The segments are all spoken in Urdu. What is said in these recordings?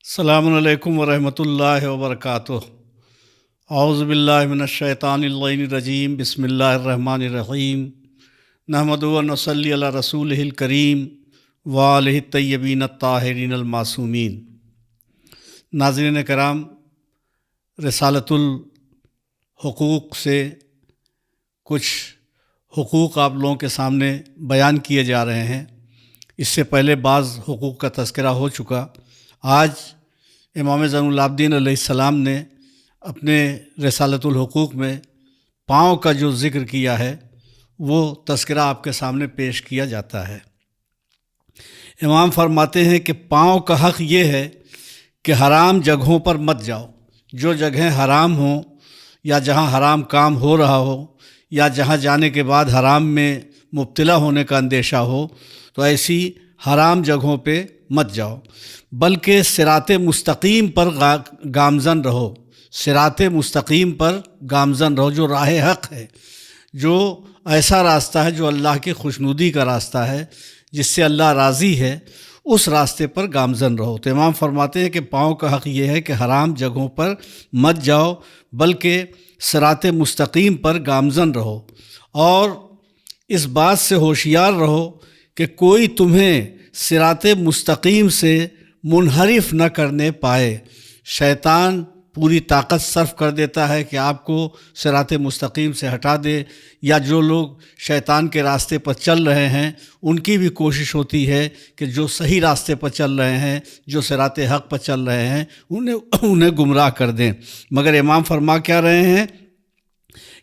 السلام علیکم ورحمۃ اللہ وبرکاتہ۔ اعوذ باللہ من الشیطان اللعین الرجیم، بسم اللہ الرحمن الرحیم، نحمدہ و نصلی علی رسولہ الکریم وآلہ الطیبین الطاہرین المعصومین۔ ناظرین کرام، رسالۃ الحقوق سے کچھ حقوق آپ لوگوں کے سامنے بیان کیے جا رہے ہیں۔ اس سے پہلے بعض حقوق کا تذکرہ ہو چکا۔ آج امام زین العابدین علیہ السلام نے اپنے رسالۃ الحقوق میں پاؤں کا جو ذکر کیا ہے وہ تذکرہ آپ کے سامنے پیش کیا جاتا ہے۔ امام فرماتے ہیں کہ پاؤں کا حق یہ ہے کہ حرام جگہوں پر مت جاؤ۔ جو جگہیں حرام ہوں یا جہاں حرام کام ہو رہا ہو یا جہاں جانے کے بعد حرام میں مبتلا ہونے کا اندیشہ ہو تو ایسی حرام جگہوں پہ مت جاؤ، بلکہ صراط مستقیم پر گامزن رہو۔ صراط مستقیم پر گامزن رہو، جو راہ حق ہے، جو ایسا راستہ ہے جو اللہ کی خوشنودی کا راستہ ہے، جس سے اللہ راضی ہے، اس راستے پر گامزن رہو۔ تو امام فرماتے ہیں کہ پاؤں کا حق یہ ہے کہ حرام جگہوں پر مت جاؤ، بلکہ صراط مستقیم پر گامزن رہو، اور اس بات سے ہوشیار رہو کہ کوئی تمہیں صراط مستقیم سے منحرف نہ کرنے پائے۔ شیطان پوری طاقت صرف کر دیتا ہے کہ آپ کو صراط مستقیم سے ہٹا دے، یا جو لوگ شیطان کے راستے پر چل رہے ہیں ان کی بھی کوشش ہوتی ہے کہ جو صحیح راستے پر چل رہے ہیں، جو صراط حق پر چل رہے ہیں، انہیں گمراہ کر دیں۔ مگر امام فرما کیا رہے ہیں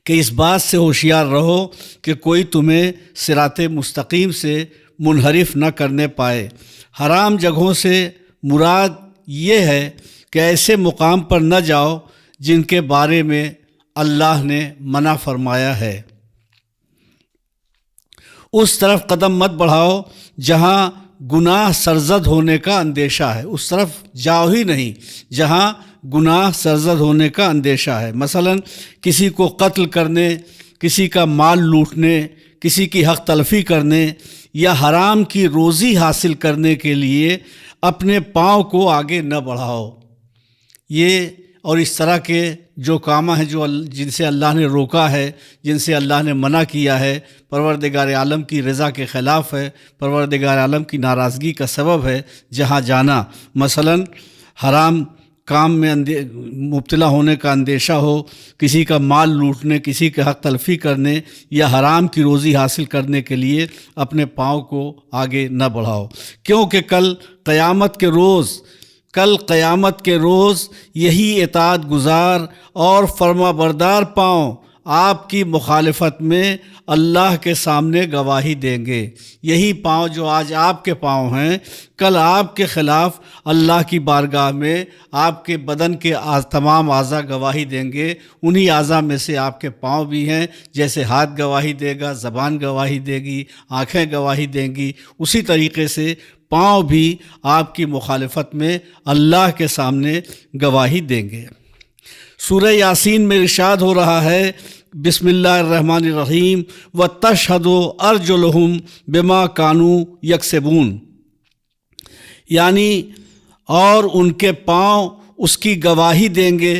کہ اس بات سے ہوشیار رہو کہ کوئی تمہیں صراط مستقیم سے منحرف نہ کرنے پائے۔ حرام جگہوں سے مراد یہ ہے کہ ایسے مقام پر نہ جاؤ جن کے بارے میں اللہ نے منع فرمایا ہے۔ اس طرف قدم مت بڑھاؤ جہاں گناہ سرزد ہونے کا اندیشہ ہے۔ اس طرف جاؤ ہی نہیں جہاں گناہ سرزد ہونے کا اندیشہ ہے۔ مثلا کسی کو قتل کرنے، کسی کا مال لوٹنے، کسی کی حق تلفی کرنے یا حرام کی روزی حاصل کرنے کے لیے اپنے پاؤں کو آگے نہ بڑھاؤ۔ یہ اور اس طرح کے جو کام ہیں جن سے اللہ نے روکا ہے، جن سے اللہ نے منع کیا ہے، پروردگار عالم کی رضا کے خلاف ہے، پروردگار عالم کی ناراضگی کا سبب ہے، جہاں جانا مثلا حرام کام میں مبتلا ہونے کا اندیشہ ہو، کسی کا مال لوٹنے، کسی کے حق تلفی کرنے یا حرام کی روزی حاصل کرنے کے لیے اپنے پاؤں کو آگے نہ بڑھاؤ، کیونکہ کل قیامت کے روز یہی اطاعت گزار اور فرما بردار پاؤں آپ کی مخالفت میں اللہ کے سامنے گواہی دیں گے۔ یہی پاؤں جو آج آپ کے پاؤں ہیں، کل آپ کے خلاف اللہ کی بارگاہ میں آپ کے بدن کے تمام اعضاء گواہی دیں گے۔ انہی اعضاء میں سے آپ کے پاؤں بھی ہیں، جیسے ہاتھ گواہی دے گا، زبان گواہی دے گی، آنکھیں گواہی دیں گی، اسی طریقے سے پاؤں بھی آپ کی مخالفت میں اللہ کے سامنے گواہی دیں گے۔ سورہ یاسین میں ارشاد ہو رہا ہے، بسم اللہ الرحمن الرحیم، وَتَشْهَدُ أَرْجُلُهُمْ بِمَا كَانُوا يَكْسِبُونَ، یعنی اور ان کے پاؤں اس کی گواہی دیں گے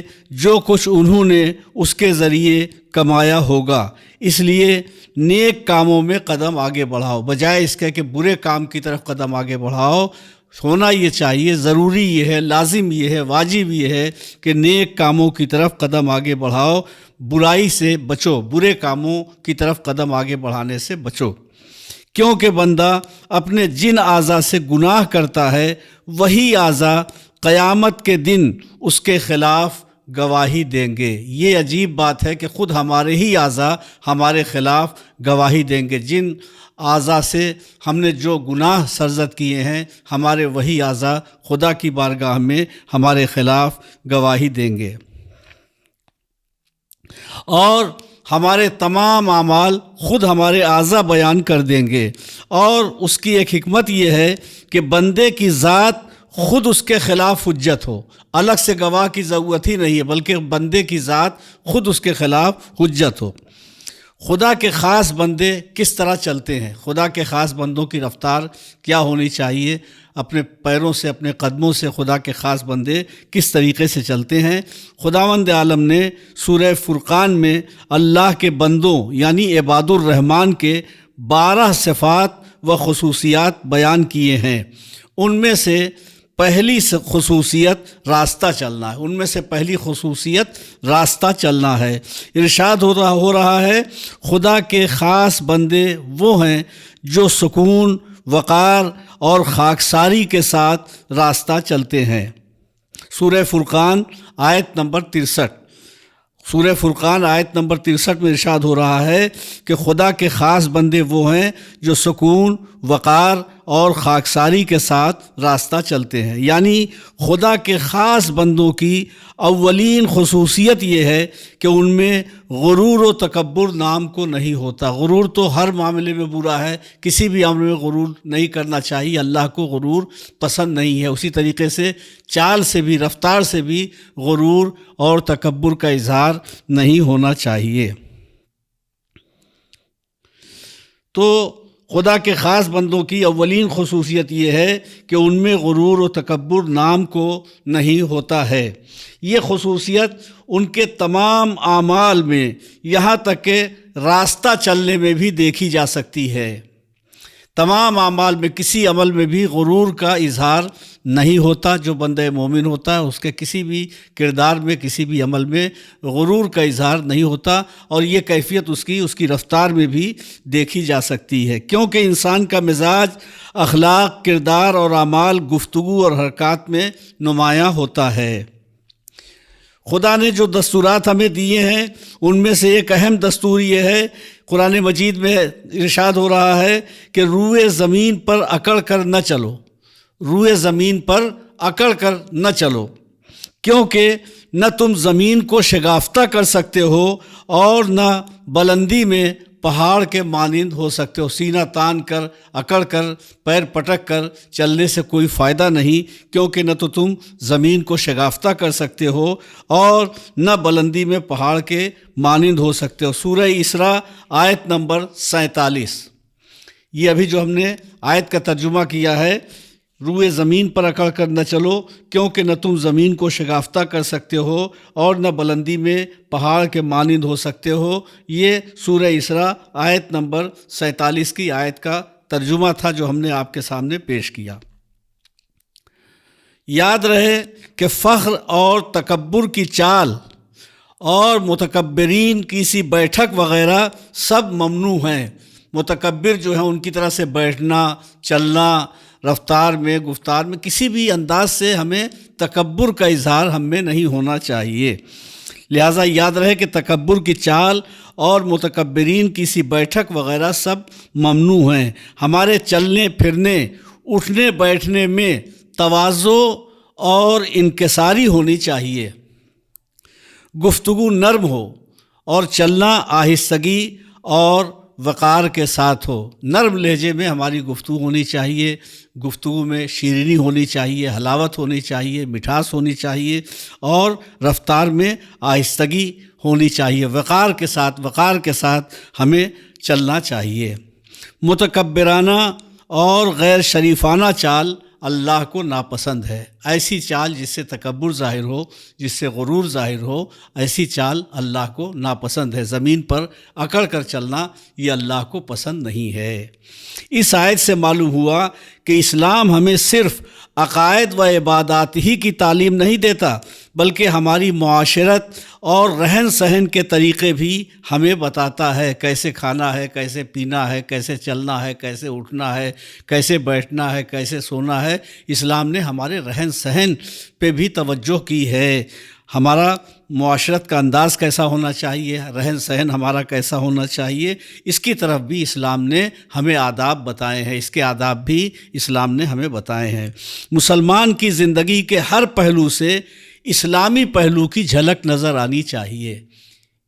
جو کچھ انہوں نے اس کے ذریعے کمایا ہوگا۔ اس لیے نیک کاموں میں قدم آگے بڑھاؤ، بجائے اس کے کہ برے کام کی طرف قدم آگے بڑھاؤ۔ ہونا یہ چاہیے، ضروری یہ ہے، لازم یہ ہے، واجب یہ ہے کہ نیک کاموں کی طرف قدم آگے بڑھاؤ، برائی سے بچو، برے کاموں کی طرف قدم آگے بڑھانے سے بچو، کیونکہ بندہ اپنے جن اعضاء سے گناہ کرتا ہے وہی اعضاء قیامت کے دن اس کے خلاف گواہی دیں گے۔ یہ عجیب بات ہے کہ خود ہمارے ہی اعضاء ہمارے خلاف گواہی دیں گے۔ جن اعضاء سے ہم نے جو گناہ سرزد کیے ہیں، ہمارے وہی اعضاء خدا کی بارگاہ میں ہمارے خلاف گواہی دیں گے، اور ہمارے تمام اعمال خود ہمارے اعضاء بیان کر دیں گے۔ اور اس کی ایک حکمت یہ ہے کہ بندے کی ذات خود اس کے خلاف حجت ہو، الگ سے گواہ کی ضرورت ہی نہیں ہے، بلکہ بندے کی ذات خود اس کے خلاف حجت ہو۔ خدا کے خاص بندے کس طرح چلتے ہیں، خدا کے خاص بندوں کی رفتار کیا ہونی چاہیے، اپنے پیروں سے اپنے قدموں سے خدا کے خاص بندے کس طریقے سے چلتے ہیں۔ خداوند عالم نے سورہ فرقان میں اللہ کے بندوں یعنی عباد الرحمن کے 12 صفات و خصوصیات بیان کیے ہیں۔ ان میں سے پہلی خصوصیت راستہ چلنا ہے، ان میں سے پہلی خصوصیت راستہ چلنا ہے۔ ارشاد ہو رہا ہے خدا کے خاص بندے وہ ہیں جو سکون، وقار اور خاکساری کے ساتھ راستہ چلتے ہیں۔ سورہ فرقان آیت نمبر 63، سورہ فرقان آیت نمبر 63 میں ارشاد ہو رہا ہے کہ خدا کے خاص بندے وہ ہیں جو سکون، وقار اور خاکساری کے ساتھ راستہ چلتے ہیں۔ یعنی خدا کے خاص بندوں کی اولین خصوصیت یہ ہے کہ ان میں غرور و تکبر نام کو نہیں ہوتا۔ غرور تو ہر معاملے میں برا ہے، کسی بھی معاملے میں غرور نہیں کرنا چاہیے، اللہ کو غرور پسند نہیں ہے۔ اسی طریقے سے چال سے بھی، رفتار سے بھی غرور اور تکبر کا اظہار نہیں ہونا چاہیے۔ تو خدا کے خاص بندوں کی اولین خصوصیت یہ ہے کہ ان میں غرور و تکبر نام کو نہیں ہوتا ہے۔ یہ خصوصیت ان کے تمام اعمال میں، یہاں تک کہ راستہ چلنے میں بھی دیکھی جا سکتی ہے۔ تمام اعمال میں کسی عمل میں بھی غرور کا اظہار نہیں ہوتا۔ جو بندہ مومن ہوتا ہے اس کے کسی بھی کردار میں، کسی بھی عمل میں غرور کا اظہار نہیں ہوتا، اور یہ کیفیت اس کی رفتار میں بھی دیکھی جا سکتی ہے، کیونکہ انسان کا مزاج، اخلاق، کردار اور اعمال، گفتگو اور حرکات میں نمایاں ہوتا ہے۔ خدا نے جو دستورات ہمیں دیے ہیں ان میں سے ایک اہم دستور یہ ہے، قرآن مجید میں ارشاد ہو رہا ہے کہ روئے زمین پر اکڑ کر نہ چلو، روئے زمین پر اکڑ کر نہ چلو، کیونکہ نہ تم زمین کو شگافتہ کر سکتے ہو اور نہ بلندی میں پہاڑ کے مانند ہو سکتے ہو۔ سینہ تان کر، اکڑ کر، پیر پٹک کر چلنے سے کوئی فائدہ نہیں، کیونکہ نہ تو تم زمین کو شگافتہ کر سکتے ہو اور نہ بلندی میں پہاڑ کے مانند ہو سکتے ہو۔ سورہ اسراء آیت نمبر 47، یہ ابھی جو ہم نے آیت کا ترجمہ کیا ہے، روئے زمین پر اکڑ کر نہ چلو کیونکہ نہ تم زمین کو شگافتہ کر سکتے ہو اور نہ بلندی میں پہاڑ کے مانند ہو سکتے ہو، یہ سورہ اسراء آیت نمبر 47 کی آیت کا ترجمہ تھا جو ہم نے آپ کے سامنے پیش کیا۔ یاد رہے کہ فخر اور تکبر کی چال اور متکبرین کی سی بیٹھک وغیرہ سب ممنوع ہیں۔ متکبر جو ہیں ان کی طرح سے بیٹھنا، چلنا، رفتار میں، گفتار میں کسی بھی انداز سے ہمیں تکبر کا اظہار ہم میں نہیں ہونا چاہیے۔ لہٰذا یاد رہے کہ تکبر کی چال اور متکبرین کی سی بیٹھک وغیرہ سب ممنوع ہیں۔ ہمارے چلنے پھرنے، اٹھنے بیٹھنے میں تواضع اور انکساری ہونی چاہیے، گفتگو نرم ہو اور چلنا آہستگی اور وقار کے ساتھ ہو۔ نرم لہجے میں ہماری گفتگو ہونی چاہیے، گفتگو میں شیرینی ہونی چاہیے، حلاوت ہونی چاہیے، مٹھاس ہونی چاہیے، اور رفتار میں آہستگی ہونی چاہیے، وقار کے ساتھ ہمیں چلنا چاہیے۔ متکبرانہ اور غیر شریفانہ چال اللہ کو ناپسند ہے۔ ایسی چال جس سے تکبر ظاہر ہو، جس سے غرور ظاہر ہو، ایسی چال اللہ کو ناپسند ہے۔ زمین پر اکڑ کر چلنا یہ اللہ کو پسند نہیں ہے۔ اس آیت سے معلوم ہوا کہ اسلام ہمیں صرف عقائد و عبادات ہی کی تعلیم نہیں دیتا، بلکہ ہماری معاشرت اور رہن سہن کے طریقے بھی ہمیں بتاتا ہے، کیسے کھانا ہے، کیسے پینا ہے، کیسے چلنا ہے، کیسے اٹھنا ہے، کیسے بیٹھنا ہے، کیسے سونا ہے۔ اسلام نے ہمارے رہن سہن پہ بھی توجہ کی ہے۔ ہمارا معاشرت کا انداز کیسا ہونا چاہیے، رہن سہن ہمارا کیسا ہونا چاہیے، اس کی طرف بھی اسلام نے ہمیں آداب بتائے ہیں، اس کے آداب بھی اسلام نے ہمیں بتائے ہیں۔ مسلمان کی زندگی کے ہر پہلو سے اسلامی پہلو کی جھلک نظر آنی چاہیے۔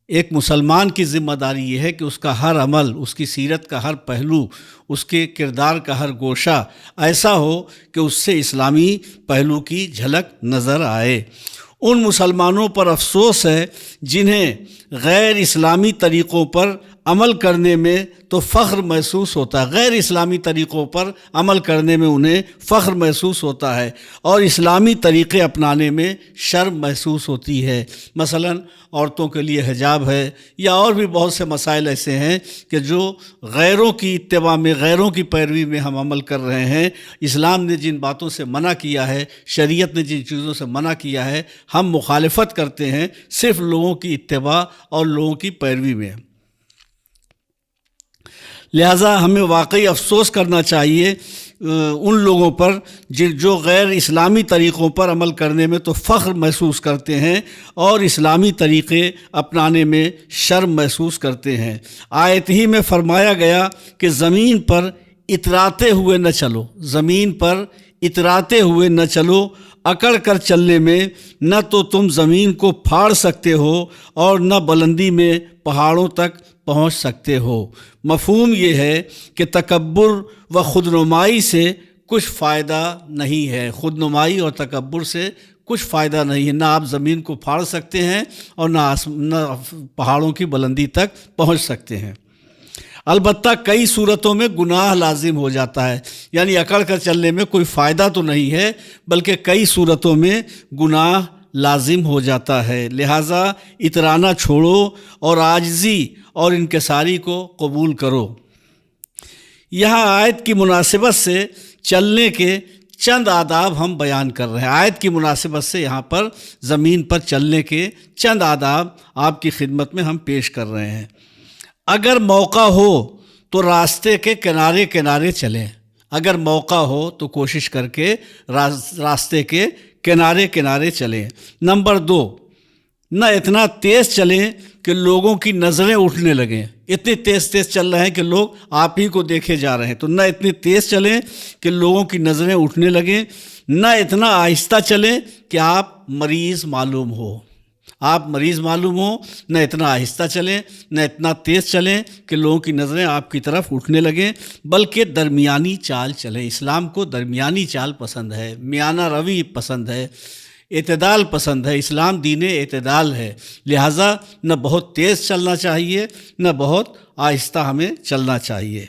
ایک مسلمان کی ذمہ داری یہ ہے کہ اس کا ہر عمل، اس کی سیرت کا ہر پہلو، اس کے کردار کا ہر گوشہ ایسا ہو کہ اس سے اسلامی پہلو کی جھلک نظر آئے۔ ان مسلمانوں پر افسوس ہے جنہیں غیر اسلامی طریقوں پر عمل کرنے میں تو فخر محسوس ہوتا ہے، غیر اسلامی طریقوں پر عمل کرنے میں انہیں فخر محسوس ہوتا ہے، اور اسلامی طریقے اپنانے میں شرم محسوس ہوتی ہے۔ مثلا عورتوں کے لیے حجاب ہے، یا اور بھی بہت سے مسائل ایسے ہیں کہ جو غیروں کی اتباع میں، غیروں کی پیروی میں ہم عمل کر رہے ہیں۔ اسلام نے جن باتوں سے منع کیا ہے، شریعت نے جن چیزوں سے منع کیا ہے، ہم مخالفت کرتے ہیں صرف لوگوں کی اتباع اور لوگوں کی پیروی میں۔ لہٰذا ہمیں واقعی افسوس کرنا چاہیے ان لوگوں پر جو غیر اسلامی طریقوں پر عمل کرنے میں تو فخر محسوس کرتے ہیں اور اسلامی طریقے اپنانے میں شرم محسوس کرتے ہیں۔ آیت ہی میں فرمایا گیا کہ زمین پر اتراتے ہوئے نہ چلو، زمین پر اتراتے ہوئے نہ چلو، اکڑ کر چلنے میں نہ تو تم زمین کو پھاڑ سکتے ہو اور نہ بلندی میں پہاڑوں تک پہنچ سکتے ہو۔ مفہوم یہ ہے کہ تکبر و خودنمائی سے کچھ فائدہ نہیں ہے، خودنمائی اور تکبر سے کچھ فائدہ نہیں ہے۔ نہ آپ زمین کو پھاڑ سکتے ہیں اور نہ پہاڑوں کی بلندی تک پہنچ سکتے ہیں۔ البتہ کئی صورتوں میں گناہ لازم ہو جاتا ہے، یعنی اکڑ کر چلنے میں کوئی فائدہ تو نہیں ہے، بلکہ کئی صورتوں میں گناہ لازم ہو جاتا ہے۔ لہٰذا اترانا چھوڑو اور عاجزی اور انکساری کو قبول کرو۔ یہاں آیت کی مناسبت سے چلنے کے چند آداب ہم بیان کر رہے ہیں۔ آیت کی مناسبت سے یہاں پر زمین پر چلنے کے چند آداب آپ کی خدمت میں ہم پیش کر رہے ہیں۔ اگر موقع ہو تو راستے کے کنارے کنارے چلیں، اگر موقع ہو تو کوشش کر کے راستے کے کنارے کنارے چلیں۔ نمبر 2، نہ اتنا تیز چلیں کہ لوگوں کی نظریں اٹھنے لگیں، اتنے تیز چل رہے ہیں کہ لوگ آپ ہی کو دیکھے جا رہے ہیں، تو نہ اتنے تیز چلیں کہ لوگوں کی نظریں اٹھنے لگیں، نہ اتنا آہستہ چلیں کہ آپ مریض معلوم ہو، نہ اتنا آہستہ چلیں، نہ اتنا تیز چلیں کہ لوگوں کی نظریں آپ کی طرف اٹھنے لگیں، بلکہ درمیانی چال چلیں۔ اسلام کو درمیانی چال پسند ہے، میانہ روی پسند ہے، اعتدال پسند ہے۔ اسلام دین اعتدال ہے، لہٰذا نہ بہت تیز چلنا چاہیے نہ بہت آہستہ ہمیں چلنا چاہیے۔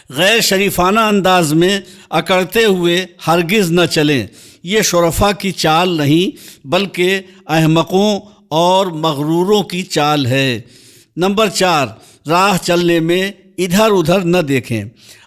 غیر شریفانہ انداز میں اکڑتے ہوئے ہرگز نہ چلیں، یہ شرفاء کی چال نہیں بلکہ احمقوں اور مغروروں کی چال ہے۔ نمبر 4، راہ چلنے میں ادھر ادھر نہ دیکھیں،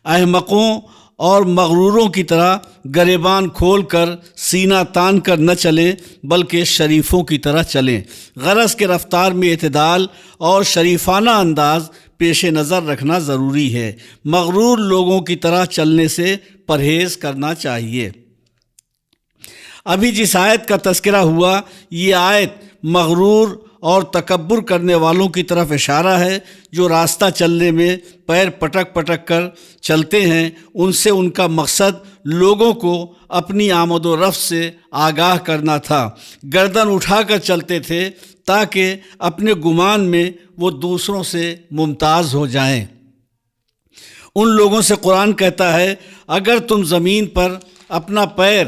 احمقوں اور مغروروں کی طرح گریبان کھول کر سینہ تان کر نہ چلیں بلکہ شریفوں کی طرح چلیں۔ غرض کے رفتار میں اعتدال اور شریفانہ انداز پیش نظر رکھنا ضروری ہے۔ مغرور لوگوں کی طرح چلنے سے پرہیز کرنا چاہیے۔ ابھی جس آیت کا تذکرہ ہوا، یہ آیت مغرور اور تکبر کرنے والوں کی طرف اشارہ ہے، جو راستہ چلنے میں پیر پٹک پٹک کر چلتے ہیں۔ ان سے ان کا مقصد لوگوں کو اپنی آمد و رفت سے آگاہ کرنا تھا، گردن اٹھا کر چلتے تھے تاکہ اپنے گمان میں وہ دوسروں سے ممتاز ہو جائیں۔ ان لوگوں سے قرآن کہتا ہے، اگر تم زمین پر اپنا پیر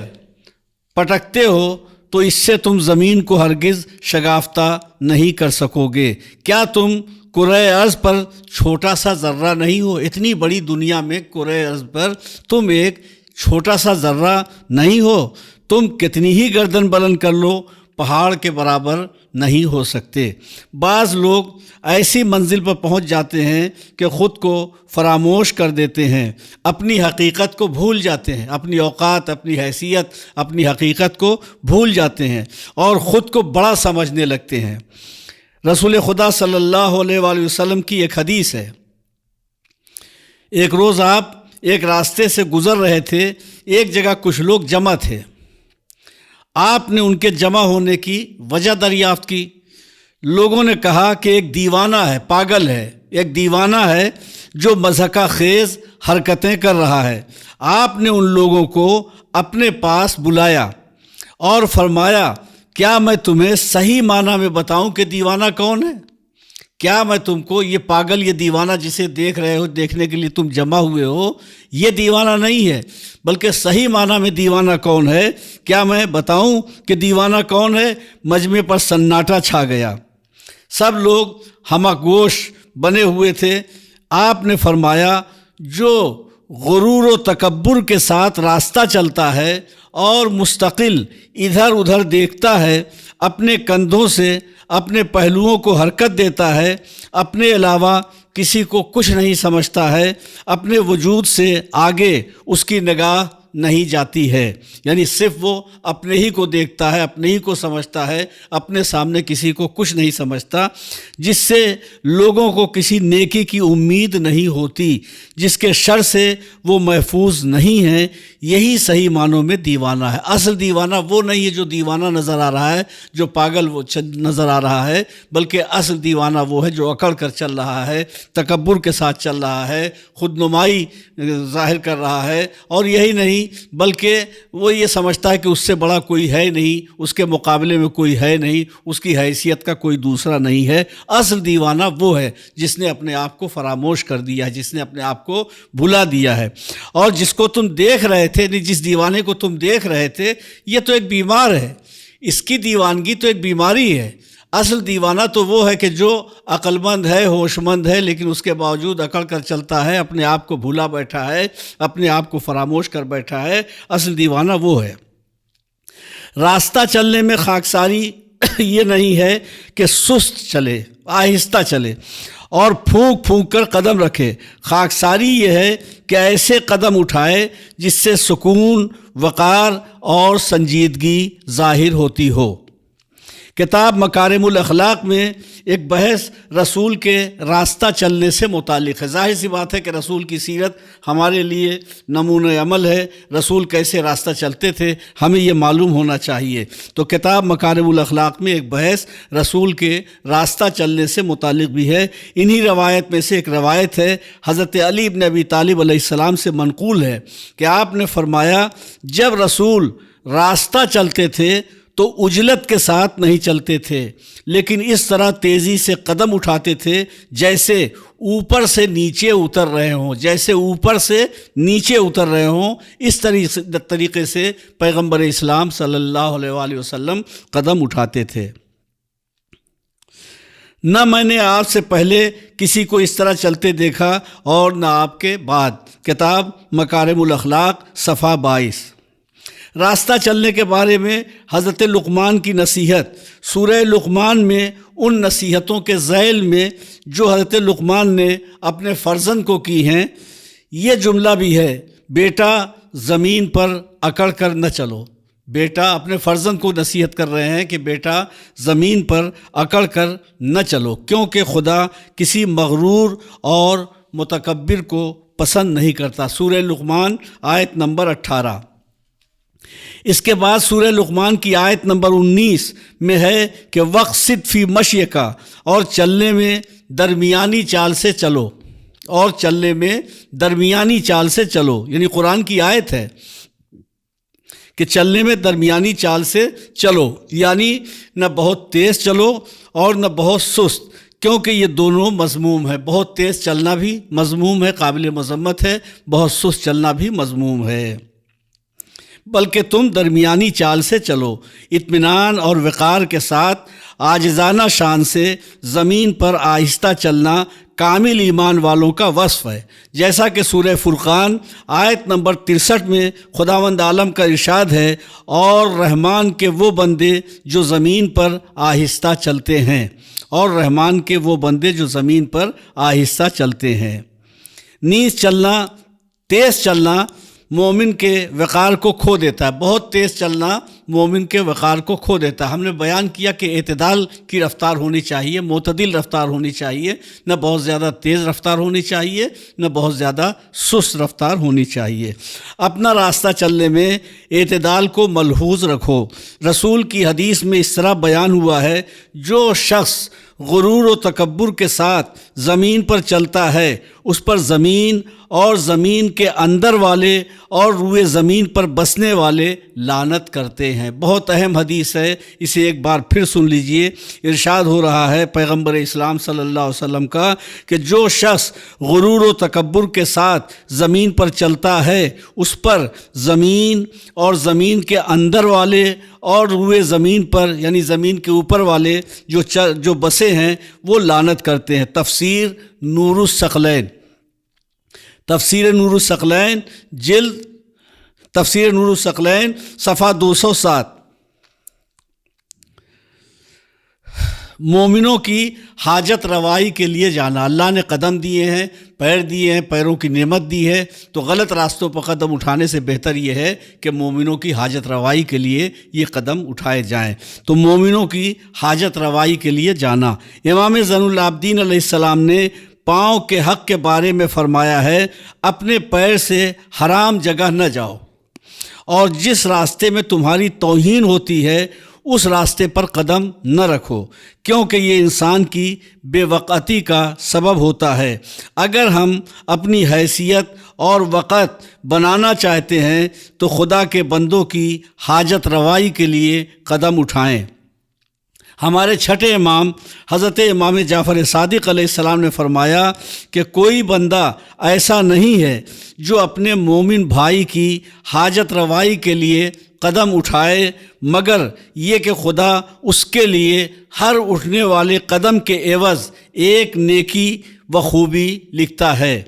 پٹکتے ہو تو اس سے تم زمین کو ہرگز شگافتہ نہیں کر سکو گے۔ کیا تم کرۂ ارض پر چھوٹا سا ذرہ نہیں ہو؟ اتنی بڑی دنیا میں کرۂ ارض پر تم ایک چھوٹا سا ذرہ نہیں ہو؟ تم کتنی ہی گردن بلند کر لو، پہاڑ کے برابر نہیں ہو سکتے۔ بعض لوگ ایسی منزل پر پہنچ جاتے ہیں کہ خود کو فراموش کر دیتے ہیں، اپنی حقیقت کو بھول جاتے ہیں، اپنی اوقات، اپنی حیثیت، اپنی حقیقت کو بھول جاتے ہیں اور خود کو بڑا سمجھنے لگتے ہیں۔ رسول خدا صلی اللہ علیہ وآلہ وسلم کی ایک حدیث ہے، ایک روز آپ ایک راستے سے گزر رہے تھے، ایک جگہ کچھ لوگ جمع تھے، آپ نے ان کے جمع ہونے کی وجہ دریافت کی۔ لوگوں نے کہا کہ ایک دیوانہ ہے، پاگل ہے، ایک دیوانہ ہے جو مضحکہ خیز حرکتیں کر رہا ہے۔ آپ نے ان لوگوں کو اپنے پاس بلایا اور فرمایا، کیا میں تمہیں صحیح معنی میں بتاؤں کہ دیوانہ کون ہے؟ کیا میں تم کو یہ پاگل، یہ دیوانہ جسے دیکھ رہے ہو، دیکھنے کے لیے تم جمع ہوئے ہو، یہ دیوانہ نہیں ہے، بلکہ صحیح معنی میں دیوانہ کون ہے؟ کیا میں بتاؤں کہ دیوانہ کون ہے؟ مجمع پر سناٹا چھا گیا، سب لوگ ہمہ گوش بنے ہوئے تھے۔ آپ نے فرمایا جو غرور و تکبر کے ساتھ راستہ چلتا ہے اور مستقل ادھر ادھر دیکھتا ہے، اپنے کندھوں سے اپنے پہلوؤں کو حرکت دیتا ہے، اپنے علاوہ کسی کو کچھ نہیں سمجھتا ہے، اپنے وجود سے آگے اس کی نگاہ نہیں جاتی ہے، یعنی صرف وہ اپنے ہی کو دیکھتا ہے، اپنے ہی کو سمجھتا ہے، اپنے سامنے کسی کو کچھ نہیں سمجھتا، جس سے لوگوں کو کسی نیکی کی امید نہیں ہوتی، جس کے شر سے وہ محفوظ نہیں ہے، یہی صحیح معنوں میں دیوانہ ہے۔ اصل دیوانہ وہ نہیں ہے جو دیوانہ نظر آ رہا ہے، جو پاگل وہ نظر آ رہا ہے، بلکہ اصل دیوانہ وہ ہے جو اکڑ کر چل رہا ہے، تکبر کے ساتھ چل رہا ہے، خود نمائی ظاہر کر رہا ہے، اور یہی نہیں بلکہ وہ یہ سمجھتا ہے کہ اس سے بڑا کوئی ہے نہیں، اس کے مقابلے میں کوئی ہے نہیں، اس کی حیثیت کا کوئی دوسرا نہیں ہے۔ اصل دیوانہ وہ ہے جس نے اپنے آپ کو فراموش کر دیا ہے، جس نے اپنے آپ کو بھلا دیا ہے۔ اور جس کو تم دیکھ رہے تھے، جس دیوانے کو تم دیکھ رہے تھے، یہ تو ایک بیمار ہے، اس کی دیوانگی تو ایک بیماری ہے۔ اصل دیوانہ تو وہ ہے کہ جو عقل مند ہے، ہوش مند ہے، لیکن اس کے باوجود اکڑ کر چلتا ہے، اپنے آپ کو بھولا بیٹھا ہے، اپنے آپ کو فراموش کر بیٹھا ہے۔ اصل دیوانہ وہ ہے۔ راستہ چلنے میں خاکساری یہ نہیں ہے کہ سست چلے، آہستہ چلے اور پھونک پھونک کر قدم رکھے۔ خاکساری یہ ہے کہ ایسے قدم اٹھائے جس سے سکون، وقار اور سنجیدگی ظاہر ہوتی ہو۔ کتاب مکارم الاخلاق میں ایک بحث رسول کے راستہ چلنے سے متعلق ہے۔ ظاہر سی بات ہے کہ رسول کی سیرت ہمارے لیے نمونہ عمل ہے، رسول کیسے راستہ چلتے تھے ہمیں یہ معلوم ہونا چاہیے۔ تو کتاب مکارم الاخلاق میں ایک بحث رسول کے راستہ چلنے سے متعلق بھی ہے۔ انہی روایت میں سے ایک روایت ہے، حضرت علی بن ابی طالب علیہ السلام سے منقول ہے کہ آپ نے فرمایا جب رسول راستہ چلتے تھے تو عجلت کے ساتھ نہیں چلتے تھے، لیکن اس طرح تیزی سے قدم اٹھاتے تھے جیسے اوپر سے نیچے اتر رہے ہوں، جیسے اوپر سے نیچے اتر رہے ہوں۔ اس طریقے سے پیغمبر اسلام صلی اللہ علیہ وآلہ وسلم قدم اٹھاتے تھے۔ نہ میں نے آپ سے پہلے کسی کو اس طرح چلتے دیکھا اور نہ آپ کے بعد۔ کتاب مکارم الاخلاق صفحہ 22۔ راستہ چلنے کے بارے میں حضرت لقمان کی نصیحت، سورہ لقمان میں ان نصیحتوں کے ذیل میں جو حضرت لقمان نے اپنے فرزند کو کی ہیں، یہ جملہ بھی ہے، بیٹا زمین پر اکڑ کر نہ چلو۔ بیٹا اپنے فرزند کو نصیحت کر رہے ہیں کہ بیٹا زمین پر اکڑ کر نہ چلو، کیونکہ خدا کسی مغرور اور متکبر کو پسند نہیں کرتا۔ سورہ لقمان آیت نمبر 18۔ اس کے بعد سورہ لقمان کی آیت نمبر 19 میں ہے کہ وقصد فی مشیک، اور چلنے میں درمیانی چال سے چلو، اور چلنے میں درمیانی چال سے چلو، یعنی قرآن کی آیت ہے کہ چلنے میں درمیانی چال سے چلو، یعنی نہ بہت تیز چلو اور نہ بہت سست، کیونکہ یہ دونوں مذموم ہے۔ بہت تیز چلنا بھی مذموم ہے، قابل مذمت ہے، بہت سست چلنا بھی مذموم ہے، بلکہ تم درمیانی چال سے چلو، اطمینان اور وقار کے ساتھ عاجزانہ شان سے زمین پر آہستہ چلنا کامل ایمان والوں کا وصف ہے، جیسا کہ سورہ فرقان آیت نمبر 63 میں خداوند عالم کا ارشاد ہے، اور رحمان کے وہ بندے جو زمین پر آہستہ چلتے ہیں، اور رحمان کے وہ بندے جو زمین پر آہستہ چلتے ہیں۔ نیز چلنا، تیز چلنا مومن کے وقار کو کھو دیتا ہے، بہت تیز چلنا مومن کے وقار کو کھو دیتا ہے۔ ہم نے بیان کیا کہ اعتدال کی رفتار ہونی چاہیے، معتدل رفتار ہونی چاہیے، نہ بہت زیادہ تیز رفتار ہونی چاہیے، نہ بہت زیادہ سست رفتار ہونی چاہیے۔ اپنا راستہ چلنے میں اعتدال کو ملحوظ رکھو۔ رسول کی حدیث میں اس طرح بیان ہوا ہے، جو شخص غرور و تکبر کے ساتھ زمین پر چلتا ہے اس پر زمین اور زمین کے اندر والے اور روئے زمین پر بسنے والے لعنت کرتے ہیں۔ بہت اہم حدیث ہے، اسے ایک بار پھر سن لیجئے۔ ارشاد ہو رہا ہے پیغمبر اسلام صلی اللہ علیہ وسلم کا کہ جو شخص غرور و تکبر کے ساتھ زمین پر چلتا ہے اس پر زمین اور زمین کے اندر والے اور روئے زمین پر یعنی زمین کے اوپر والے جو بسے ہیں وہ لعنت کرتے ہیں۔ تفسیر نور الثقلین، تفسیر نور الثقلین تفسیر نور الثقلین صفحہ 207۔ مومنوں کی حاجت روائی کے لیے جانا۔ اللہ نے قدم دیے ہیں، پیر دیے ہیں، پیروں کی نعمت دی ہے، تو غلط راستوں پر قدم اٹھانے سے بہتر یہ ہے کہ مومنوں کی حاجت روائی کے لیے یہ قدم اٹھائے جائیں۔ تو مومنوں کی حاجت روائی کے لیے جانا۔ امام زین العابدین علیہ السلام نے پاؤں کے حق کے بارے میں فرمایا ہے، اپنے پیر سے حرام جگہ نہ جاؤ، اور جس راستے میں تمہاری توہین ہوتی ہے اس راستے پر قدم نہ رکھو، کیونکہ یہ انسان کی بے وقعتی کا سبب ہوتا ہے۔ اگر ہم اپنی حیثیت اور وقت بنانا چاہتے ہیں تو خدا کے بندوں کی حاجت روائی کے لیے قدم اٹھائیں۔ ہمارے چھٹے امام حضرت امام جعفر صادق علیہ السلام نے فرمایا کہ کوئی بندہ ایسا نہیں ہے جو اپنے مومن بھائی کی حاجت روائی کے لیے قدم اٹھائے مگر یہ کہ خدا اس کے لیے ہر اٹھنے والے قدم کے عوض ایک نیکی و خوبی لکھتا ہے،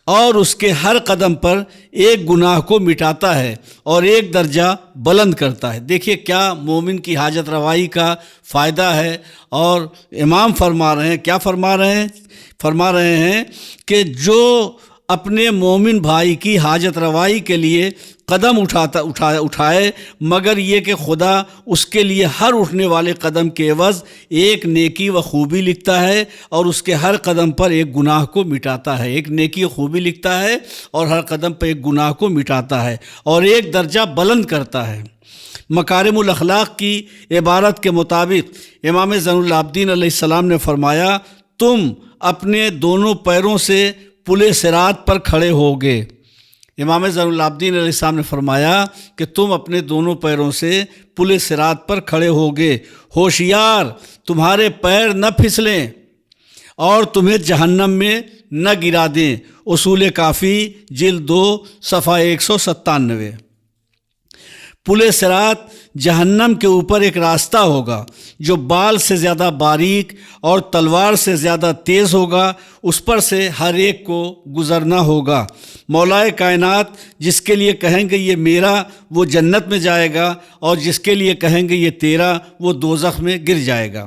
اور اس کے ہر قدم پر ایک گناہ کو مٹاتا ہے اور ایک درجہ بلند کرتا ہے۔ دیکھیے کیا مومن کی حاجت روائی کا فائدہ ہے، اور امام فرما رہے ہیں، کیا فرما رہے ہیں؟ فرما رہے ہیں کہ جو اپنے مومن بھائی کی حاجت روائی کے لیے قدم اٹھائے مگر یہ کہ خدا اس کے لیے ہر اٹھنے والے قدم کے عوض ایک نیکی و خوبی لکھتا ہے، اور اس کے ہر قدم پر ایک گناہ کو مٹاتا ہے۔ ایک نیکی و خوبی لکھتا ہے اور ہر قدم پر ایک گناہ کو مٹاتا ہے اور ایک درجہ بلند کرتا ہے۔ مکارم الاخلاق کی عبارت کے مطابق امام زین العابدین علیہ السلام نے فرمایا، تم اپنے دونوں پیروں سے پل صراط پر کھڑے ہوگے۔ امام زین العابدین علیہ السلام نے فرمایا کہ تم اپنے دونوں پیروں سے پل صراط پر کھڑے ہوگے، ہوشیار تمہارے پیر نہ پھسلیں اور تمہیں جہنم میں نہ گرا دیں۔ اصول کافی جلد 2 صفحہ 197۔ پل صراط جہنم کے اوپر ایک راستہ ہوگا جو بال سے زیادہ باریک اور تلوار سے زیادہ تیز ہوگا، اس پر سے ہر ایک کو گزرنا ہوگا۔ مولائے کائنات جس کے لیے کہیں گے یہ میرا وہ جنت میں جائے گا، اور جس کے لیے کہیں گے یہ تیرا وہ دوزخ میں گر جائے گا۔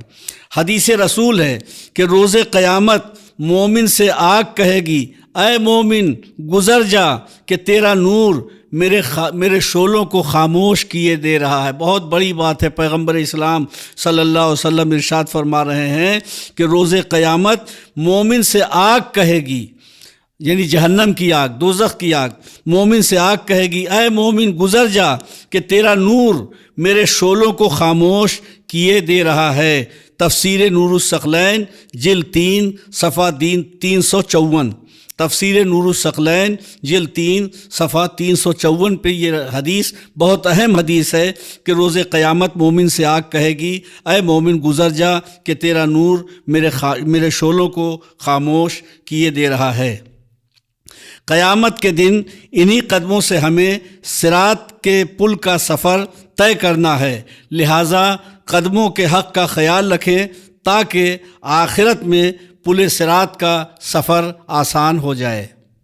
حدیث رسول ہے کہ روز قیامت مومن سے آگ کہے گی، اے مومن گزر جا کہ تیرا نور میرے شعلوں کو خاموش کیے دے رہا ہے۔ بہت بڑی بات ہے۔ پیغمبر اسلام صلی اللہ علیہ وسلم ارشاد فرما رہے ہیں کہ روز قیامت مومن سے آگ کہے گی، یعنی جہنم کی آگ، دوزخ کی آگ، مومن سے آگ کہے گی، اے مومن گزر جا کہ تیرا نور میرے شعلوں کو خاموش کیے دے رہا ہے۔ تفسیر نور الثقلین جلد 3 صفحہ 354۔ تفسیر نور الثقلین جلد 3 صفحہ 354 پہ یہ حدیث بہت اہم حدیث ہے کہ روز قیامت مومن سے آگ کہے گی، اے مومن گزر جا کہ تیرا نور میرے شعلوں کو خاموش کیے دے رہا ہے۔ قیامت کے دن انہی قدموں سے ہمیں صراط کے پل کا سفر طے کرنا ہے، لہٰذا قدموں کے حق کا خیال رکھیں تاکہ آخرت میں پل صراط کا سفر آسان ہو جائے۔